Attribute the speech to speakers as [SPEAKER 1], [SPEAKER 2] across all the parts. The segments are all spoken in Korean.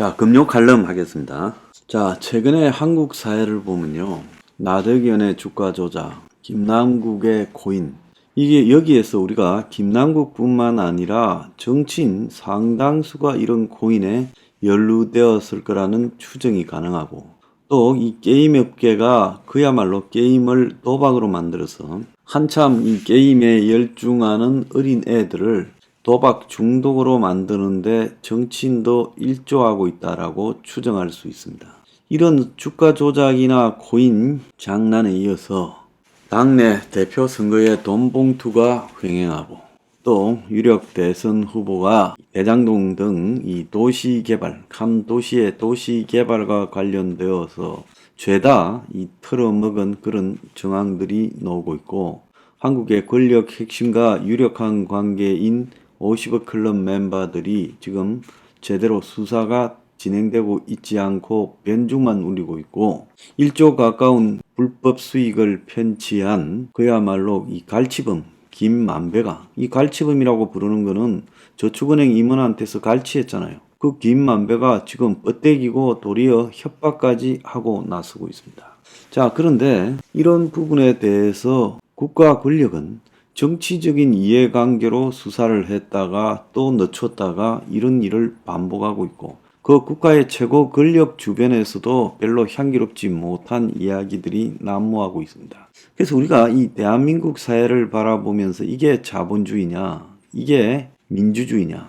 [SPEAKER 1] 자, 금요 칼럼 하겠습니다. 자, 최근에 한국 사회를 보면요. 나덕연의 주가 조작, 김남국의 코인. 이게 여기에서 우리가 김남국뿐만 아니라 정치인 상당수가 이런 코인에 연루되었을 거라는 추정이 가능하고, 또 이 게임 업계가 그야말로 게임을 도박으로 만들어서 한참 이 게임에 열중하는 어린 애들을 도박 중독으로 만드는데 정치인도 일조하고 있다라고 추정할 수 있습니다. 이런 주가 조작이나 코인 장난에 이어서 당내 대표 선거에 돈 봉투가 횡행하고, 또 유력 대선 후보가 대장동 등 이 도시 개발, 한 도시의 도시 개발과 관련되어서 죄다 이 털어먹은 그런 정황들이 나오고 있고, 한국의 권력 핵심과 유력한 관계인 50억 클럽 멤버들이 지금 제대로 수사가 진행되고 있지 않고 변죽만 울리고 있고, 1조 가까운 불법 수익을 편취한 그야말로 이 갈치범 김만배가, 이 갈치범이라고 부르는 거는 저축은행 임원한테서 갈치했잖아요. 그 김만배가 지금 뻗대기고 도리어 협박까지 하고 나서고 있습니다. 자, 그런데 이런 부분에 대해서 국가 권력은 정치적인 이해관계로 수사를 했다가 또 늦췄다가 이런 일을 반복하고 있고, 그 국가의 최고 권력 주변에서도 별로 향기롭지 못한 이야기들이 난무하고 있습니다. 그래서 우리가 이 대한민국 사회를 바라보면서 이게 자본주의냐, 이게 민주주의냐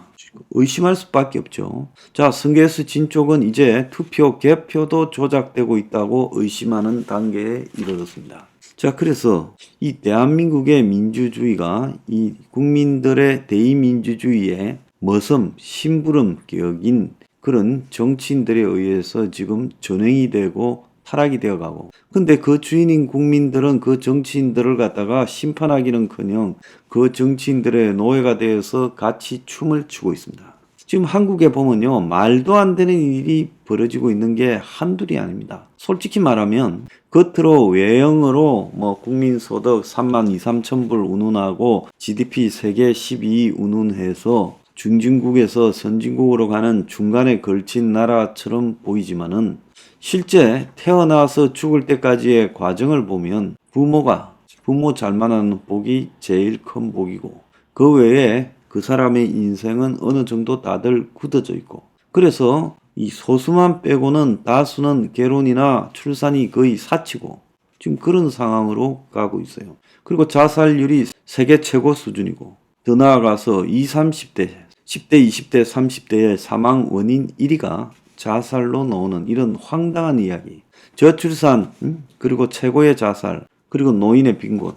[SPEAKER 1] 의심할 수밖에 없죠. 자, 선거에서 진 쪽은 이제 투표 개표도 조작되고 있다고 의심하는 단계에 이르렀습니다. 자, 그래서 이 대한민국의 민주주의가 이 국민들의 대의민주주의에 머섬, 심부름 격인 그런 정치인들에 의해서 지금 전횡이 되고 타락이 되어가고, 근데 그 주인인 국민들은 그 정치인들을 갖다가 심판하기는커녕 그 정치인들의 노예가 되어서 같이 춤을 추고 있습니다. 지금 한국에 보면요, 말도 안 되는 일이 벌어지고 있는 게 한둘이 아닙니다. 솔직히 말하면 겉으로 외형으로 국민소득 3만 2, 3천 불 운운하고 GDP 세계 12위 운운해서 중진국에서 선진국으로 가는 중간에 걸친 나라처럼 보이지만은, 실제 태어나서 죽을 때까지의 과정을 보면 부모 잘 만나는 복이 제일 큰 복이고, 그 외에 그 사람의 인생은 어느 정도 다들 굳어져 있고, 그래서 이 소수만 빼고는 다수는 결혼이나 출산이 거의 사치고 지금 그런 상황으로 가고 있어요. 그리고 자살률이 세계 최고 수준이고, 더 나아가서 20, 30대, 10대, 20대, 30대의 사망 원인 1위가 자살로 나오는 이런 황당한 이야기. 저출산, 그리고 최고의 자살, 그리고 노인의 빈곤.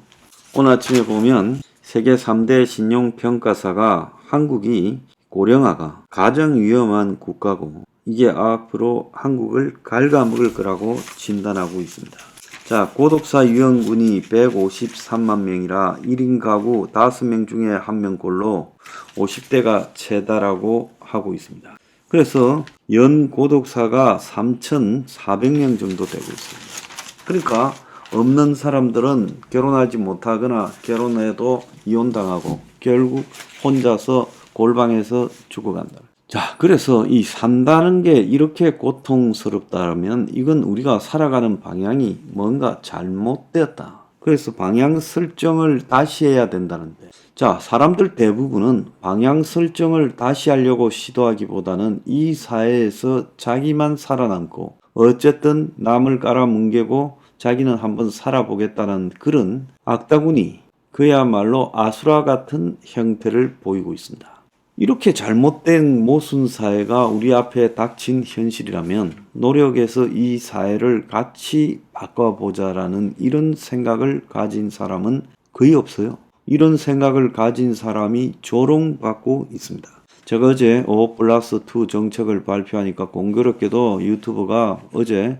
[SPEAKER 1] 오늘 아침에 보면 세계 3대 신용평가사가 한국이 고령화가 가장 위험한 국가고, 이게 앞으로 한국을 갉아먹을 거라고 진단하고 있습니다. 자, 고독사 유형군이 153만 명이라 1인 가구 5명 중에 1명꼴로 50대가 최다라고 하고 있습니다. 그래서 연 고독사가 3,400명 정도 되고 있습니다. 그러니까 없는 사람들은 결혼하지 못하거나 결혼해도 이혼당하고 결국 혼자서 골방에서 죽어간다. 자, 그래서 이 산다는 게 이렇게 고통스럽다면 이건 우리가 살아가는 방향이 뭔가 잘못되었다. 그래서 방향 설정을 다시 해야 된다는데, 자, 사람들 대부분은 방향 설정을 다시 하려고 시도하기보다는 이 사회에서 자기만 살아남고 어쨌든 남을 깔아뭉개고 자기는 한번 살아보겠다는 그런 악다구니, 그야말로 아수라 같은 형태를 보이고 있습니다. 이렇게 잘못된 모순 사회가 우리 앞에 닥친 현실이라면 노력해서 이 사회를 같이 바꿔보자라는 이런 생각을 가진 사람은 거의 없어요. 이런 생각을 가진 사람이 조롱받고 있습니다. 제가 어제 5+2 정책을 발표하니까 공교롭게도 유튜브가 어제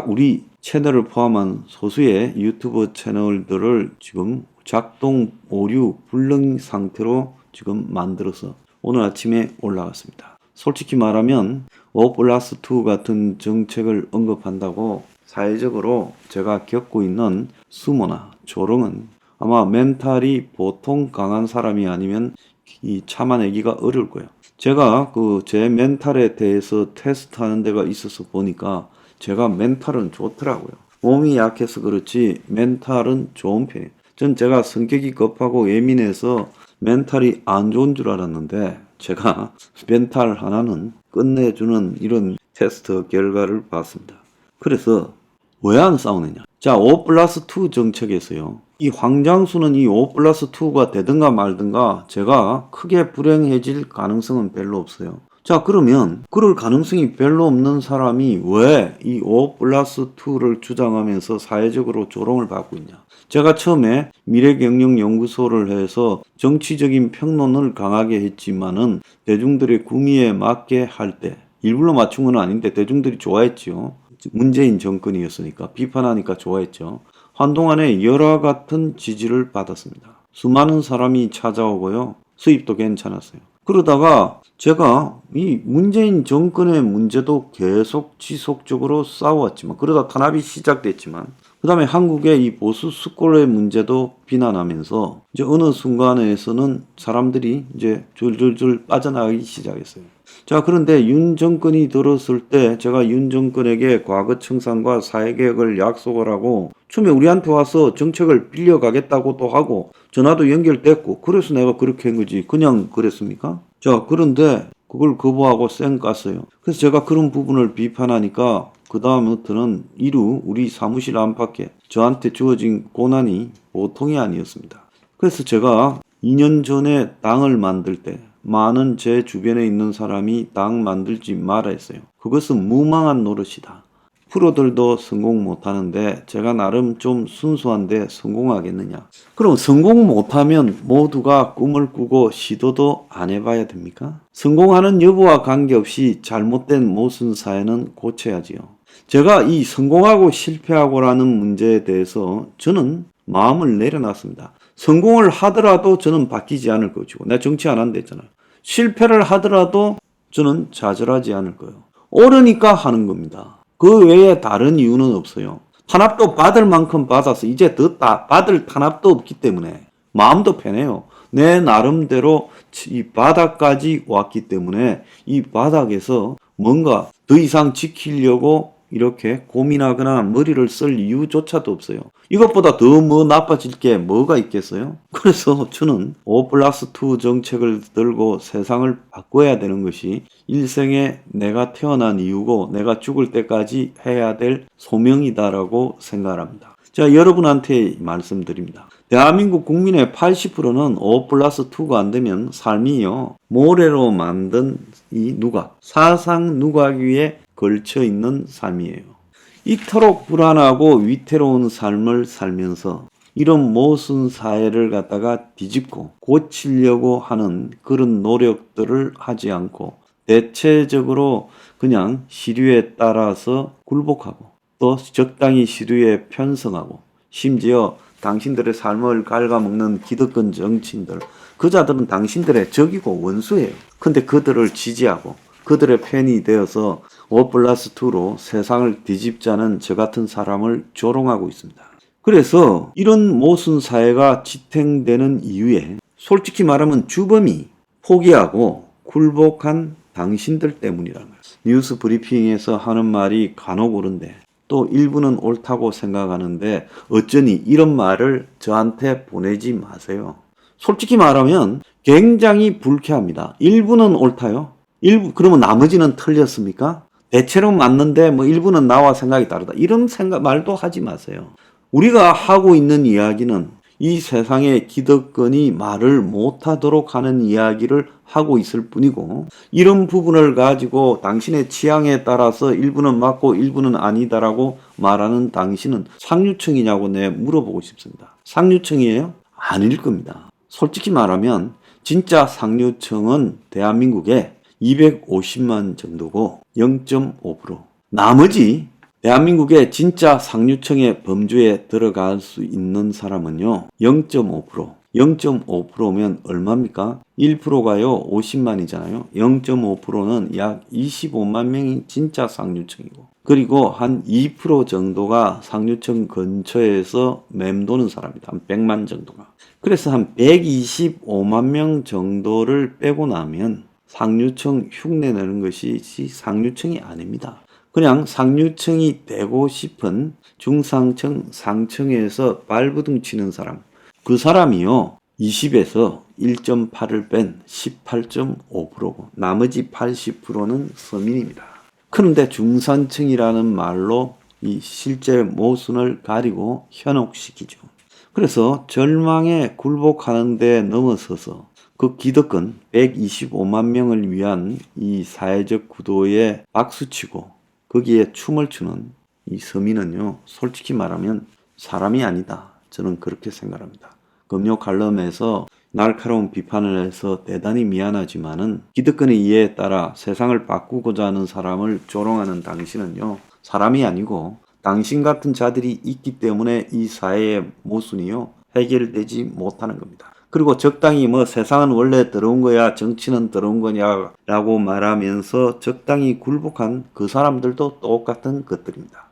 [SPEAKER 1] 우리 채널을 포함한 소수의 유튜브 채널들을 지금 작동 오류 불능 상태로 지금 만들어서 오늘 아침에 올라갔습니다. 솔직히 말하면 5+2 같은 정책을 언급한다고 사회적으로 제가 겪고 있는 수모나 조롱은 아마 멘탈이 보통 강한 사람이 아니면 이 참아내기가 어려울 거예요. 제가 제 멘탈에 대해서 테스트하는 데가 있어서 보니까 제가 멘탈은 좋더라고요. 몸이 약해서 그렇지 멘탈은 좋은 편이에요. 전 제가 성격이 급하고 예민해서 멘탈이 안 좋은 줄 알았는데 제가 멘탈 하나는 끝내주는 이런 테스트 결과를 봤습니다. 그래서 왜 안 싸우느냐? 자, 5+2 정책에서요. 이 황장수는 이 5+2가 되든가 말든가 제가 크게 불행해질 가능성은 별로 없어요. 자, 그러면 그럴 가능성이 별로 없는 사람이 왜 이 5+2를 주장하면서 사회적으로 조롱을 받고 있냐? 제가 처음에 미래경영연구소를 해서 정치적인 평론을 강하게 했지만은 대중들의 구미에 맞게 할 때 일부러 맞춘 건 아닌데 대중들이 좋아했지요. 문재인 정권이었으니까 비판하니까 좋아했죠. 한동안에 열화 같은 지지를 받았습니다. 수많은 사람이 찾아오고요. 수입도 괜찮았어요. 그러다가 제가 이 문재인 정권의 문제도 계속 지속적으로 싸워왔지만 그러다 탄압이 시작됐지만 그 다음에 한국의 이 보수 수권의 문제도 비난하면서 이제 어느 순간에서는 사람들이 이제 줄줄줄 빠져나가기 시작했어요. 자, 그런데 윤 정권이 들었을 때 제가 윤 정권에게 과거 청산과 사회개혁을 약속을 하고 처음에 우리한테 와서 정책을 빌려가겠다고도 하고 전화도 연결됐고 그래서 내가 그렇게 한 거지 그냥 그랬습니까? 자, 그런데 그걸 거부하고 쌩 깠어요. 그래서 제가 그런 부분을 비판하니까 그 다음부터는 이루 우리 사무실 안팎에 저한테 주어진 고난이 보통이 아니었습니다. 그래서 제가 2년 전에 당을 만들 때 많은 제 주변에 있는 사람이 당 만들지 마라 했어요. 그것은 무망한 노릇이다. 프로들도 성공 못하는데 제가 나름 좀 순수한데 성공하겠느냐. 그럼 성공 못하면 모두가 꿈을 꾸고 시도도 안 해봐야 됩니까? 성공하는 여부와 관계없이 잘못된 모순 사회는 고쳐야지요. 제가 이 성공하고 실패하고라는 문제에 대해서 저는 마음을 내려놨습니다. 성공을 하더라도 저는 바뀌지 않을 것이고 내가 정치 안 한다 했잖아요. 실패를 하더라도 저는 좌절하지 않을 거예요. 옳으니까 하는 겁니다. 그 외에 다른 이유는 없어요. 탄압도 받을 만큼 받아서 이제 더 받을 탄압도 없기 때문에 마음도 편해요. 내 나름대로 이 바닥까지 왔기 때문에 이 바닥에서 뭔가 더 이상 지키려고 이렇게 고민하거나 머리를 쓸 이유조차도 없어요. 이것보다 더 뭐 나빠질 게 뭐가 있겠어요? 그래서 저는 5+2 정책을 들고 세상을 바꿔야 되는 것이 일생에 내가 태어난 이유고 내가 죽을 때까지 해야 될 소명이다라고 생각합니다. 자, 여러분한테 말씀드립니다. 대한민국 국민의 80%는 5+2가 안 되면 삶이요 모래로 만든 이 누각, 사상 누각 위에 걸쳐 있는 삶이에요. 이토록 불안하고 위태로운 삶을 살면서 이런 모순 사회를 갖다가 뒤집고 고치려고 하는 그런 노력들을 하지 않고 대체적으로 그냥 시류에 따라서 굴복하고 또 적당히 시류에 편성하고 심지어 당신들의 삶을 갉아먹는 기득권 정치인들 그 자들은 당신들의 적이고 원수예요. 근데 그들을 지지하고 그들의 팬이 되어서 5+2로 세상을 뒤집자는 저 같은 사람을 조롱하고 있습니다. 그래서 이런 모순 사회가 지탱되는 이유에 솔직히 말하면 주범이 포기하고 굴복한 당신들 때문이라는 거예요. 뉴스 브리핑에서 하는 말이 간혹 옳은데 또 일부는 옳다고 생각하는데 어쩌니 이런 말을 저한테 보내지 마세요. 솔직히 말하면 굉장히 불쾌합니다. 일부는 옳다요. 그러면 나머지는 틀렸습니까? 대체로 맞는데 뭐 일부는 나와 생각이 다르다. 이런 말도 하지 마세요. 우리가 하고 있는 이야기는 이 세상의 기득권이 말을 못하도록 하는 이야기를 하고 있을 뿐이고 이런 부분을 가지고 당신의 취향에 따라서 일부는 맞고 일부는 아니다라고 말하는 당신은 상류층이냐고 물어보고 싶습니다. 상류층이에요? 아닐 겁니다. 솔직히 말하면 진짜 상류층은 대한민국에 250만 정도고 0.5%. 나머지 대한민국의 진짜 상류층의 범주에 들어갈 수 있는 사람은요. 0.5%. 0.5%면 얼마입니까? 1%가요. 50만이잖아요. 0.5%는 약 25만 명이 진짜 상류층이고 그리고 한 2% 정도가 상류층 근처에서 맴도는 사람이다. 한 100만 정도가. 그래서 한 125만 명 정도를 빼고 나면 상류층 흉내내는 것이 상류층이 아닙니다. 그냥 상류층이 되고 싶은 중상층, 상층에서 발버둥 치는 사람. 그 사람이요, 20에서 1.8을 뺀 18.5%고 나머지 80%는 서민입니다. 그런데 중산층이라는 말로 이 실제 모순을 가리고 현혹시키죠. 그래서 절망에 굴복하는 데 넘어서서 그 기득권 125만 명을 위한 이 사회적 구도에 박수치고 거기에 춤을 추는 이 서민은요, 솔직히 말하면 사람이 아니다. 저는 그렇게 생각합니다. 금요 칼럼에서 날카로운 비판을 해서 대단히 미안하지만은 기득권의 이해에 따라 세상을 바꾸고자 하는 사람을 조롱하는 당신은요, 사람이 아니고 당신 같은 자들이 있기 때문에 이 사회의 모순이요, 해결되지 못하는 겁니다. 그리고 적당히 세상은 원래 더러운 거야, 정치는 더러운 거냐 라고 말하면서 적당히 굴복한 그 사람들도 똑같은 것들입니다.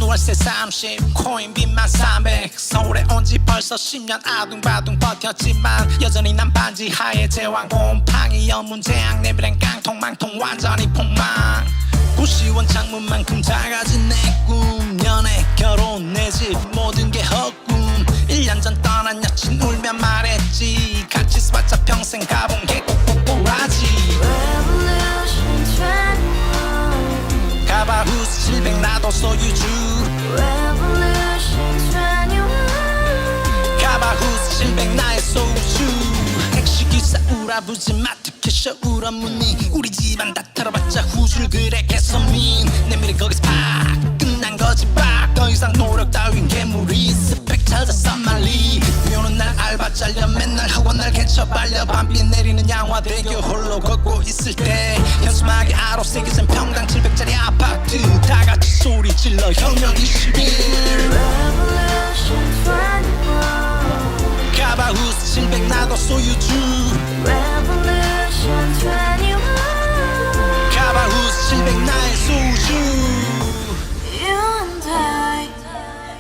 [SPEAKER 2] 월세 30 코인빚만 300 서울에 온지 벌써 10년 아둥바둥 버텼지만 여전히 난 반지 하에 제왕 곰팡이 연문제약 내비랑 깡통망통 완전히 폭망 90원 창문만큼 작아진 내 꿈 연애 결혼 내 집 모든 게 헛꿈 1년 전 떠난 여친 울며 말했지 같이 써봤자 평생 가본 게 꼭꼭꼭라지 가바후스 700 나도 소유주 가바후스 700 나의 소유주 택시기사 우라부지 마트캐셔 울어무니 우리 집안 다 털어봤자 후줄 그래 개선민 내 미래 거기서 팍 끝난 거지 팍더 이상 노력 따윈 괴물이 스펙 찾아 싼말리 비오는 날 알바 잘려 맨날 학원 날 개쳐 발려 밤비 내리는 양화대교 홀로 걷고 있을 때 현수막에 아로 새겨진 평당 700짜리 아파트 다같이 소리 질러 혁명 21 가바후스 700 나도 소유주 가바후스 700 나의 소유주
[SPEAKER 3] You and I,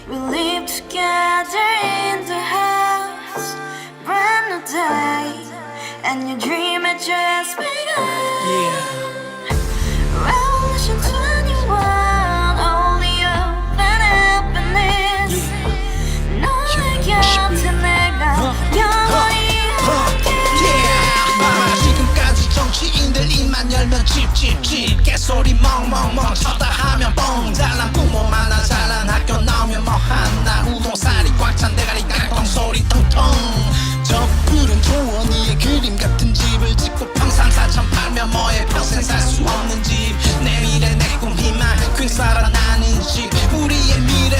[SPEAKER 3] we live together in the house, brand new day, and your dream had just begun. Revolution 21, only hope and happiness. 너의 곁에 내가 영원히
[SPEAKER 2] 지금까지 정치인들 입만 열면 찝찝찝 개소리 멍멍멍 쳤다 하면 뻥 잘난 부모 만나 잘난 학교 나오면 뭐하나 우동살이 꽉 찬 대가리 깡통 소리 통통 저 푸른 조원이의 그림 같은 집을 짓고 평상 4천 팔면 뭐해 평생 살 수 없는 집 내 미래 내 꿈 희망 퀸 살아나는 집 우리의 미래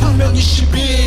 [SPEAKER 2] 혁명 21